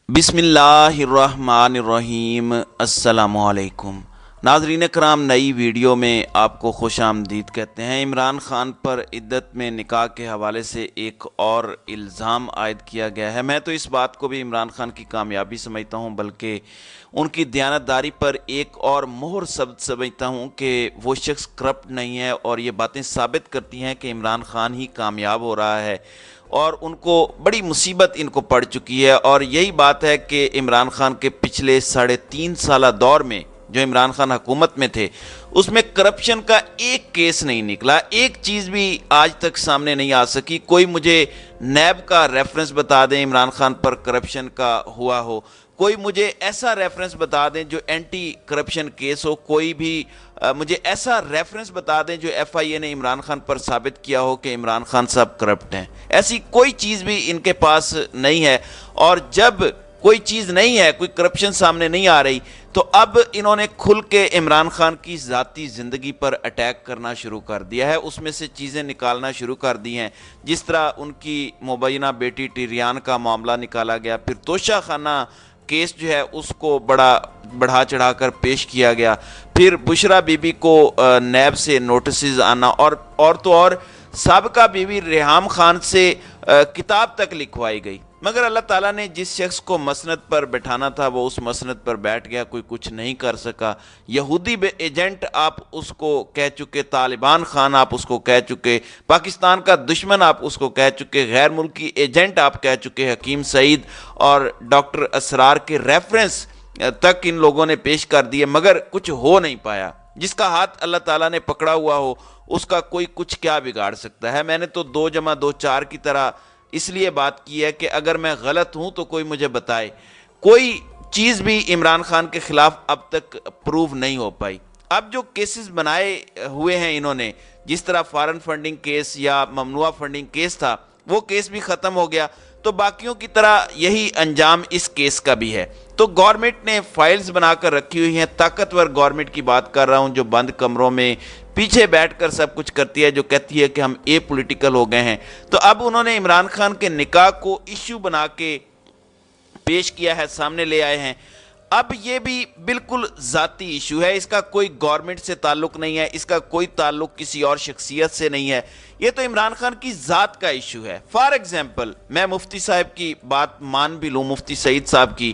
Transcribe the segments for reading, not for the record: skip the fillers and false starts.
بسم اللہ الرحمن الرحیم۔ السلام علیکم ناظرین کرام، نئی ویڈیو میں آپ کو خوش آمدید کہتے ہیں۔ عمران خان پر عدت میں نکاح کے حوالے سے ایک اور الزام عائد کیا گیا ہے۔ میں تو اس بات کو بھی عمران خان کی کامیابی سمجھتا ہوں، بلکہ ان کی دیانتداری پر ایک اور مہر سمجھتا ہوں کہ وہ شخص کرپٹ نہیں ہے، اور یہ باتیں ثابت کرتی ہیں کہ عمران خان ہی کامیاب ہو رہا ہے اور ان کو بڑی مصیبت ان کو پڑ چکی ہے۔ اور یہی بات ہے کہ عمران خان کے پچھلے 3.5 سالہ دور میں جو عمران خان حکومت میں تھے، اس میں کرپشن کا ایک کیس نہیں نکلا، ایک چیز بھی آج تک سامنے نہیں آ سکی۔ کوئی مجھے نیب کا ریفرنس بتا دیں عمران خان پر کرپشن کا ہوا ہو، کوئی مجھے ایسا ریفرنس بتا دیں جو اینٹی کرپشن کیس ہو، کوئی بھی مجھے ایسا ریفرنس بتا دیں جو ایف آئی اے نے عمران خان پر ثابت کیا ہو کہ عمران خان صاحب کرپٹ ہیں۔ ایسی کوئی چیز بھی ان کے پاس نہیں ہے، اور جب کوئی چیز نہیں ہے، کوئی کرپشن سامنے نہیں آ رہی، تو اب انہوں نے کھل کے عمران خان کی ذاتی زندگی پر اٹیک کرنا شروع کر دیا ہے، اس میں سے چیزیں نکالنا شروع کر دی ہیں، جس طرح ان کی مبینہ بیٹی ٹیریان کا معاملہ نکالا گیا، پھر توشہ خانہ کیس جو ہے اس کو بڑھا چڑھا کر پیش کیا گیا، پھر بشرا بی بی کو نیب سے نوٹسز آنا، اور تو اور سابقہ بیوی ریحام خان سے کتاب تک لکھوائی گئی، مگر اللہ تعالیٰ نے جس شخص کو مسند پر بٹھانا تھا وہ اس مسند پر بیٹھ گیا، کوئی کچھ نہیں کر سکا۔ یہودی ایجنٹ آپ اس کو کہہ چکے، طالبان خان آپ اس کو کہہ چکے، پاکستان کا دشمن آپ اس کو کہہ چکے، غیر ملکی ایجنٹ آپ کہہ چکے، حکیم سعید اور ڈاکٹر اسرار کے ریفرنس تک ان لوگوں نے پیش کر دیے، مگر کچھ ہو نہیں پایا۔ جس کا ہاتھ اللہ تعالیٰ نے پکڑا ہوا ہو اس کا کوئی کچھ کیا بگاڑ سکتا ہے۔ میں نے تو 2+2=4 کی طرح اس لیے بات کی ہے کہ اگر میں غلط ہوں تو کوئی مجھے بتائے۔ کوئی چیز بھی عمران خان کے خلاف اب تک پروو نہیں ہو پائی۔ اب جو کیسز بنائے ہوئے ہیں انہوں نے، جس طرح فارن فنڈنگ کیس یا ممنوعہ فنڈنگ کیس تھا، وہ کیس بھی ختم ہو گیا، تو باقیوں کی طرح یہی انجام اس کیس کا بھی ہے۔ تو گورنمنٹ نے فائلز بنا کر رکھی ہوئی ہیں، طاقتور گورنمنٹ کی بات کر رہا ہوں، جو بند کمروں میں پیچھے بیٹھ کر سب کچھ کرتی ہے، جو کہتی ہے کہ ہم اے پولیٹیکل ہو گئے ہیں۔ تو اب انہوں نے عمران خان کے نکاح کو ایشو بنا کے پیش کیا ہے، سامنے لے آئے ہیں۔ اب یہ بھی بالکل ذاتی ایشو ہے، اس کا کوئی گورنمنٹ سے تعلق نہیں ہے، اس کا کوئی تعلق کسی اور شخصیت سے نہیں ہے، یہ تو عمران خان کی ذات کا ایشو ہے۔ فار ایگزامپل میں مفتی صاحب کی بات مان بھی لوں، مفتی سعید صاحب کی،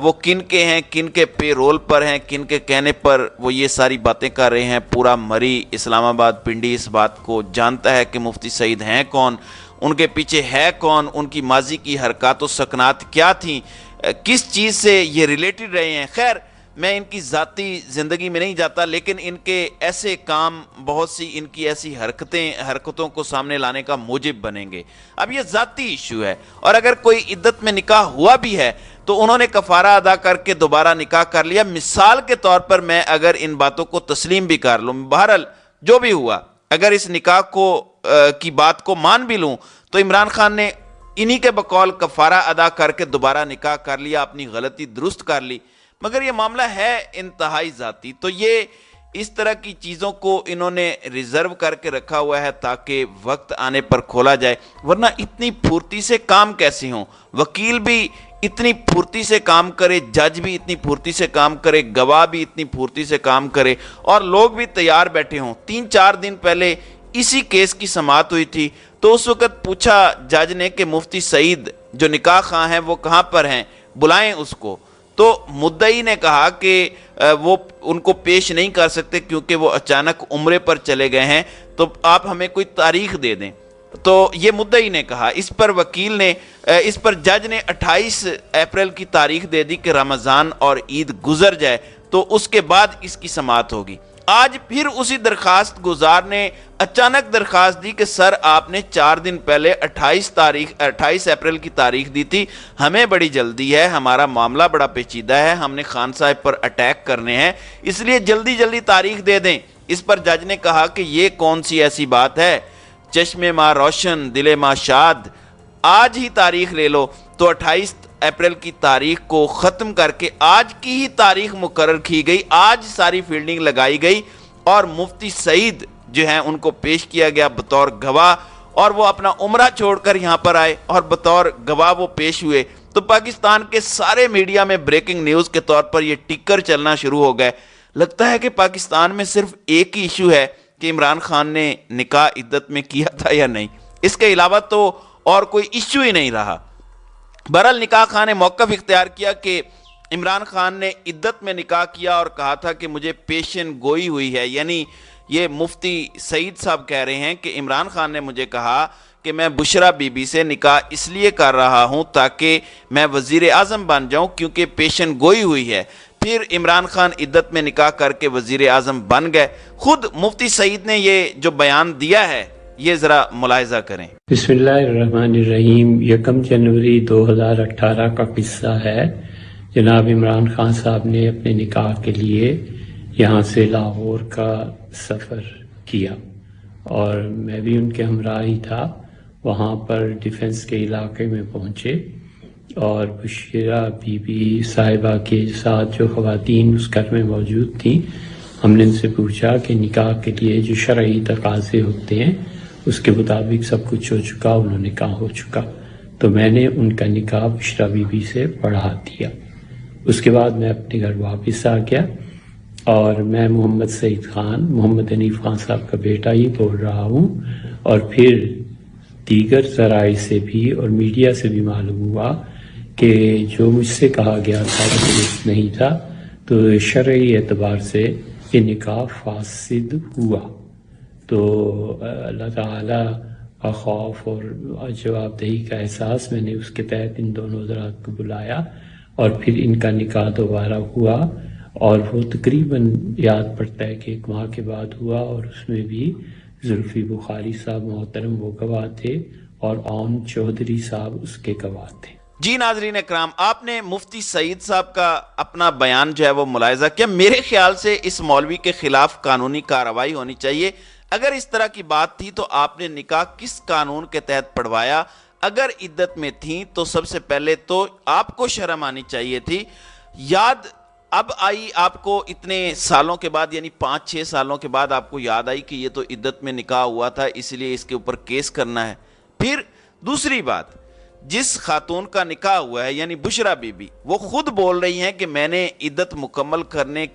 وہ کن کے ہیں، کن کے پے رول پر ہیں، کن کے کہنے پر وہ یہ ساری باتیں کر رہے ہیں، پورا مری اسلام آباد پنڈی اس بات کو جانتا ہے کہ مفتی سعید ہیں کون، ان کے پیچھے ہے کون، ان کی ماضی کی حرکات و سکنات کیا تھیں، کس چیز سے یہ ریلیٹڈ رہے ہیں۔ خیر میں ان کی ذاتی زندگی میں نہیں جاتا، لیکن ان کے ایسے کام، بہت سی ان کی ایسی حرکتوں کو سامنے لانے کا موجب بنیں گے۔ اب یہ ذاتی ایشو ہے، اور اگر کوئی عدت میں نکاح ہوا بھی ہے تو انہوں نے کفارہ ادا کر کے دوبارہ نکاح کر لیا۔ مثال کے طور پر میں اگر ان باتوں کو تسلیم بھی کر لوں، بہرحال جو بھی ہوا، اگر اس نکاح کی بات کو مان بھی لوں، تو عمران خان نے انہی کے بقول کفارہ ادا کر کے دوبارہ نکاح کر لیا، اپنی غلطی درست کر لی، مگر یہ معاملہ ہے انتہائی ذاتی۔ تو یہ اس طرح کی چیزوں کو انہوں نے ریزرو کر کے رکھا ہوا ہے تاکہ وقت آنے پر کھولا جائے، ورنہ اتنی پھرتی سے کام کیسے ہوں؟ وکیل بھی اتنی پھرتی سے کام کرے، جج بھی اتنی پھرتی سے کام کرے، گواہ بھی اتنی پھرتی سے کام کرے، اور لوگ بھی تیار بیٹھے ہوں۔ 3-4 دن پہلے اسی کیس کی سماعت ہوئی تھی، تو اس وقت پوچھا جج نے کہ مفتی سعید جو نکاح خواہ ہیں وہ کہاں پر ہیں، بلائیں اس کو۔ تو مدعی نے کہا کہ وہ ان کو پیش نہیں کر سکتے کیونکہ وہ اچانک عمرے پر چلے گئے ہیں، تو آپ ہمیں کوئی تاریخ دے دیں۔ تو یہ مدعی نے کہا، اس پر جج نے 28 اپریل کی تاریخ دے دی کہ رمضان اور عید گزر جائے تو اس کے بعد اس کی سماعت ہوگی۔ آج پھر اسی درخواست گزار نے اچانک درخواست دی کہ سر آپ نے 4 دن پہلے 28 اپریل کی تاریخ دی تھی، ہمیں بڑی جلدی ہے، ہمارا معاملہ بڑا پیچیدہ ہے، ہم نے خان صاحب پر اٹیک کرنے ہیں، اس لیے جلدی جلدی تاریخ دے دیں۔ اس پر جج نے کہا کہ یہ کون سی ایسی بات ہے، چشم ماں روشن دل ماں شاد، آج ہی تاریخ لے لو۔ تو 28 اپریل کی تاریخ کو ختم کر کے آج کی ہی تاریخ مقرر کی گئی، آج ساری فیلڈنگ لگائی گئی، اور مفتی سعید جو ہیں ان کو پیش کیا گیا بطور گواہ، اور وہ اپنا عمرہ چھوڑ کر یہاں پر آئے اور بطور گواہ وہ پیش ہوئے۔ تو پاکستان کے سارے میڈیا میں بریکنگ نیوز کے طور پر یہ ٹکر چلنا شروع ہو گئے۔ لگتا ہے کہ پاکستان میں صرف ایک ہی ایشو ہے کہ عمران خان نے نکاح عدت میں کیا تھا یا نہیں، اس کے علاوہ تو اور کوئی ایشو ہی نہیں رہا۔ بہرحال نکاح خان نے موقف اختیار کیا کہ عمران خان نے عدت میں نکاح کیا اور کہا تھا کہ مجھے پیشن گوئی ہوئی ہے، یعنی یہ مفتی سعید صاحب کہہ رہے ہیں کہ عمران خان نے مجھے کہا کہ میں بشرا بی بی سے نکاح اس لیے کر رہا ہوں تاکہ میں وزیر اعظم بن جاؤں، کیونکہ پیشن گوئی ہوئی ہے۔ پھر عمران خان عدت میں نکاح کر کے وزیر اعظم بن گئے۔ خود مفتی سعید نے یہ جو بیان دیا ہے یہ ذرا ملاحظہ کریں۔ بسم اللہ الرحمن الرحیم۔ 1 جنوری 2018 کا قصہ ہے۔ جناب عمران خان صاحب نے اپنے نکاح کے لیے یہاں سے لاہور کا سفر کیا اور میں بھی ان کے ہمراہ ہی تھا۔ وہاں پر ڈیفنس کے علاقے میں پہنچے اور بشیرہ بی بی صاحبہ کے ساتھ جو خواتین اس گھر میں موجود تھیں، ہم نے ان سے پوچھا کہ نکاح کے لیے جو شرعی تقاضے ہوتے ہیں اس کے مطابق سب کچھ ہو چکا، انہوں نے کہا ہو چکا، تو میں نے ان کا نکاح بشرا بی بی سے پڑھا دیا۔ اس کے بعد میں اپنے گھر واپس آ گیا اور میں محمد سعید خان، محمد حنیف خان صاحب کا بیٹا ہی بول رہا ہوں، اور پھر دیگر ذرائع سے بھی اور میڈیا سے بھی معلوم ہوا کہ جو مجھ سے کہا گیا تھا وہ درست نہیں تھا، تو شرعی اعتبار سے یہ نکاح فاسد ہوا۔ تو اللہ تعالیٰ کا خوف اور جواب دہی کا احساس، میں نے اس کے تحت ان دونوں حضرات کو بلایا اور پھر ان کا نکاح دوبارہ ہوا، اور وہ تقریباً یاد پڑتا ہے کہ 1 ماہ کے بعد ہوا، اور اس میں بھی زلفی بخاری صاحب محترم وہ گواہ تھے اور عون چودھری صاحب اس کے گواہ تھے۔ جی ناظرین اکرام، آپ نے مفتی سعید صاحب کا اپنا بیان جو ہے وہ ملاحظہ کیا۔ میرے خیال سے اس مولوی کے خلاف قانونی کارروائی ہونی چاہیے۔ اگر اس طرح کی بات تھی تو آپ نے نکاح کس قانون کے تحت پڑھوایا؟ اگر عدت میں تھیں تو سب سے پہلے تو آپ کو شرم آنی چاہیے تھی۔ یاد اب آئی آپ کو اتنے سالوں کے بعد، یعنی 5-6 سالوں کے بعد آپ کو یاد آئی کہ یہ تو عدت میں نکاح ہوا تھا، اس لیے اس کے اوپر کیس کرنا ہے۔ پھر دوسری بات، جس خاتون کا نکاح ہوا ہے یعنی بشرا بی بی، وہ خود بول رہی ہیں کہ میں نے عدت مکمل کرنے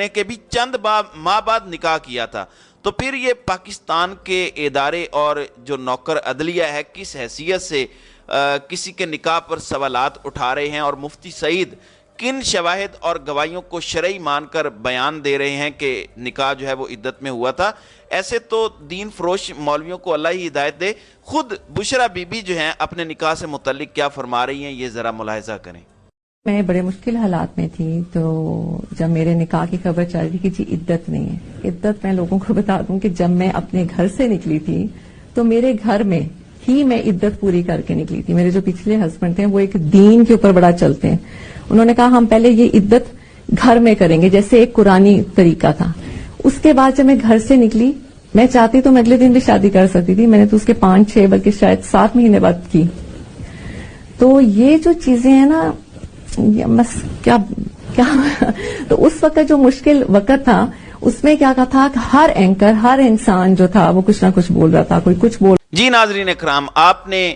کے بھی چند ماہ بعد نکاح کیا تھا، تو پھر یہ پاکستان کے ادارے اور جو نوکر عدلیہ ہے کس حیثیت سے کسی کے نکاح پر سوالات اٹھا رہے ہیں، اور مفتی سعید کن شواہد اور گواہیوں کو شرعی مان کر بیان دے رہے ہیں کہ نکاح جو ہے وہ عدت میں ہوا تھا۔ ایسے تو دین فروش مولویوں کو اللہ ہی ہدایت دے۔ خود بشرا بی بی جو ہیں اپنے نکاح سے متعلق کیا فرما رہی ہیں، یہ ذرا ملاحظہ کریں۔ میں بڑے مشکل حالات میں تھی، تو جب میرے نکاح کی خبر چل رہی کہ جی عدت نہیں ہے، عدت میں لوگوں کو بتا دوں کہ جب میں اپنے گھر سے نکلی تھی تو میرے گھر میں ہی میں عدت پوری کر کے نکلی تھی۔ میرے جو پچھلے ہسبینڈ تھے وہ ایک دین کے اوپر بڑا چلتے ہیں، انہوں نے کہا ہم پہلے یہ عدت گھر میں کریں گے، جیسے ایک قرآنی طریقہ تھا۔ اس کے بعد جب میں گھر سے نکلی، میں چاہتی تو میں اگلے دن بھی شادی کر سکتی تھی، میں نے تو اس کے 5-6 بلکہ شاید 7 مہینے بعد کی۔ تو یہ جو چیزیں ہیں نا، بس کیا تو اس وقت جو مشکل وقت تھا اس میں کیا تھا کہ ہر اینکر، ہر انسان جو تھا وہ کچھ نہ کچھ بول رہا تھا، کوئی کچھ بول۔ جی ناظرین اکرام، آپ نے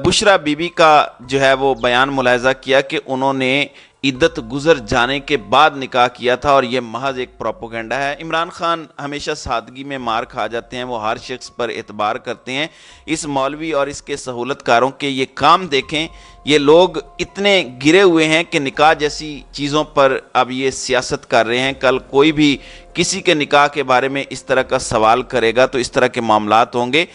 بشرا بی بی کا جو ہے وہ بیان ملاحظہ کیا کہ انہوں نے عدت گزر جانے کے بعد نکاح کیا تھا، اور یہ محض ایک پروپیگنڈا ہے۔ عمران خان ہمیشہ سادگی میں مار کھا جاتے ہیں، وہ ہر شخص پر اعتبار کرتے ہیں۔ اس مولوی اور اس کے سہولت کاروں کے یہ کام دیکھیں، یہ لوگ اتنے گرے ہوئے ہیں کہ نکاح جیسی چیزوں پر اب یہ سیاست کر رہے ہیں۔ کل کوئی بھی کسی کے نکاح کے بارے میں اس طرح کا سوال کرے گا تو اس طرح کے معاملات ہوں گے۔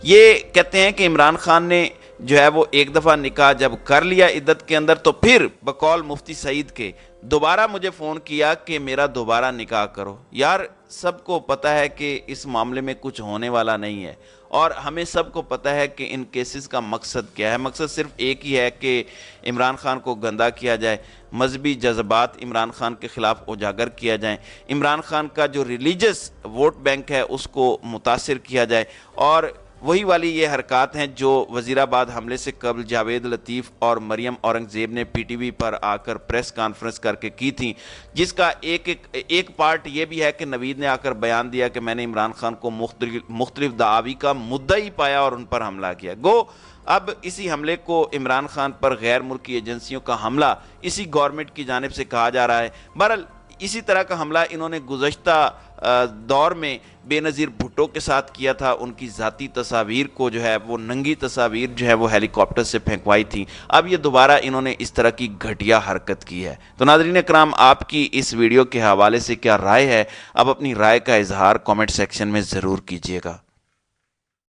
یہ کہتے ہیں کہ عمران خان نے جو ہے وہ ایک دفعہ نکاح جب کر لیا عدت کے اندر، تو پھر بقول مفتی سعید کے دوبارہ مجھے فون کیا کہ میرا دوبارہ نکاح کرو۔ یار سب کو پتہ ہے کہ اس معاملے میں کچھ ہونے والا نہیں ہے، اور ہمیں سب کو پتہ ہے کہ ان کیسز کا مقصد کیا ہے۔ مقصد صرف ایک ہی ہے کہ عمران خان کو گندا کیا جائے، مذہبی جذبات عمران خان کے خلاف اجاگر کیا جائیں، عمران خان کا جو ریلیجس ووٹ بینک ہے اس کو متاثر کیا جائے، اور وہی والی یہ حرکات ہیں جو وزیرآباد حملے سے قبل جاوید لطیف اور مریم اورنگزیب نے پی ٹی وی پر آ کر پریس کانفرنس کر کے کی تھیں، جس کا ایک پارٹ یہ بھی ہے کہ نوید نے آ کر بیان دیا کہ میں نے عمران خان کو مختلف دعاوی کا مدعی پایا اور ان پر حملہ کیا۔ گو اب اسی حملے کو عمران خان پر غیر ملکی ایجنسیوں کا حملہ اسی گورنمنٹ کی جانب سے کہا جا رہا ہے۔ بہرحال اسی طرح کا حملہ انہوں نے گزشتہ دور میں بے نظیر بھٹو کے ساتھ کیا تھا، ان کی ذاتی تصاویر کو جو ہے وہ ننگی تصاویر جو ہے وہ ہیلی کاپٹر سے پھینکوائی تھی۔ اب یہ دوبارہ انہوں نے اس طرح کی گھٹیا حرکت کی ہے۔ تو ناظرین اکرام، آپ کی اس ویڈیو کے حوالے سے کیا رائے ہے؟ اب اپنی رائے کا اظہار کامنٹ سیکشن میں ضرور کیجیے گا۔